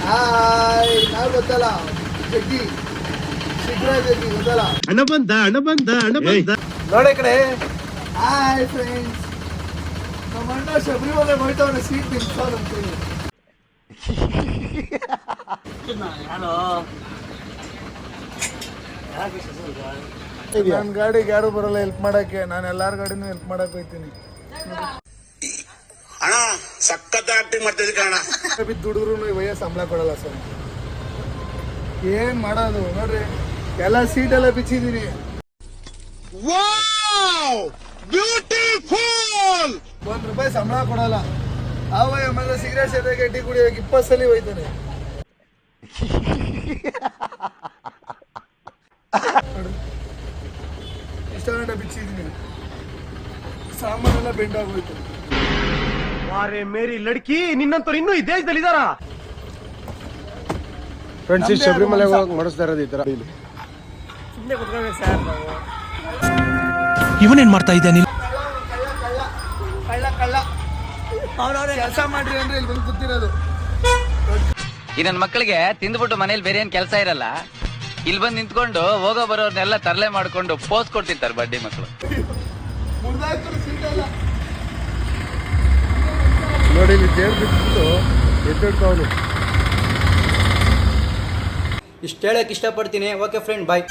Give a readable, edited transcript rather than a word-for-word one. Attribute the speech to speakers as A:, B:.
A: Hi ನಾವು ಗೊತ್ತಲ್ಲ ಜಗ್ಗಿ ಶೀಘ್ರ ಜಗ್ಗಿ ಗೊತ್ತಲ್ಲ
B: ಹಣ ಬಂದ
A: ನೋಡೆ ಕಡೆ. ಹಾಯ್ ಫ್ರೆಂಡ್ಸ್, ನಮ್ಮ ಅಣ್ಣ ಶಬರಿಮಲೆ ಹೋಯ್ತವನ ಸೀಟ್ ನಿಲ್ಸೋದು ಅಂತೇಳಿ. ನನ್ನ ಗಾಡಿಗೆ ಯಾರು ಬರಲ್ಲ ಹೆಲ್ಪ್ ಮಾಡಕ್ಕೆ, ನಾನು ಎಲ್ಲಾರ ಗಾಡಿನೂ ಹೆಲ್ಪ್ ಮಾಡಕ್ ಹೋಗ್ತೀನಿ.
C: ಅಣ್ಣ ಸಖತ್ ಆಕ್ಟಿಂಗ್ ಮಾಡ್ತಿದ್ದೆ ಕಣ.
A: ದುಡಿದ್ರು ವಯಸ್ಸು ಸಂಬಳ ಕೊಡಲ್ಲ ಸರ್, ಏನ್ ಮಾಡೋದು ನೋಡ್ರಿ. ಎಲ್ಲ ಸೀಟ್ ಎಲ್ಲ ಬಿಚ್ಚಿದೀನಿ. ₹1 ಸಂಬಳ ಕೊಡಲ್ಲ. ಆವಯ್ಯ ಮತ್ತೆ ಸಿಗರೇಟ್ ಸೇದಕ್ಕೆ ಟೀ ಕುಡಿಯೋಕೆ 20 ಸಲ ಹೋಯ್ತಾನೆ. ಇಷ್ಟ ಗಂಟೆ ಬಿಚ್ಚಿದೀನಿ, ಸಾಮಾನೆಲ್ಲ ಬೆಂಡಾಗೋಯ್ತು.
B: ವಾರೇ ಮೇರಿ ಲಡ್ಕಿ, ನಿನ್ನಂತವ್ರು ಇನ್ನೂ ಈ ದೇಶದಲ್ಲಿ ಇದಾರ?
D: ಫ್ರೆಂಡ್ಸ್, ಈ ಶಬರಿಮಲೆಗೆ ಹೋಗಕ್ಕೆ ಮಾಡಿಸ್ತಾ ಇರೋದು ಈ ತರ.
A: ಸುಮ್ಮನೆ ಕುತ್ಕೊಳ್ಬೇಕು ಸರ್ ನಾವು.
E: ಇವನೇನ್ ಮಾಡ್ತಾ ಇದ್ದಾನೆ?
A: ಕಳ್ಳ ಅವ್ರವ್ರೆ ಕೆಲಸ ಮಾಡ್ರಿ ಅಂದ್ರೆ ಇಲ್ಲಿ ಬಂದು ಕೂತಿರೋದು.
F: ಈ ನನ್ನ ಮಕ್ಕಳಿಗೆ ತಿಂದ್ಬಿಟ್ಟು ಮನೇಲಿ ಬೇರೆ ಏನ್ ಕೆಲಸ ಇರಲ್ಲ, ಇಲ್ಲಿ ಬಂದು ನಿಂತ್ಕೊಂಡು ಹೋಗೋ ಬರೋರ್ನೆಲ್ಲ ತರಲೆ ಮಾಡ್ಕೊಂಡು ಪೋಸ್ ಕೊಡ್ತಿರ್ತಾರೆ ಬಡ್ಡಿ ಮಕ್ಕಳು.
D: ನೋಡಿ, ಇಲ್ಲಿ ದೇವ್ರು ಬಿಟ್ಟು ಎದ್ದಿಡ್ತಾವನು.
G: ಇಷ್ಟು ಹೇಳಕ್ಕೆ ಇಷ್ಟಪಡ್ತೀನಿ. ಓಕೆ ಫ್ರೆಂಡ್, ಬಾಯ್.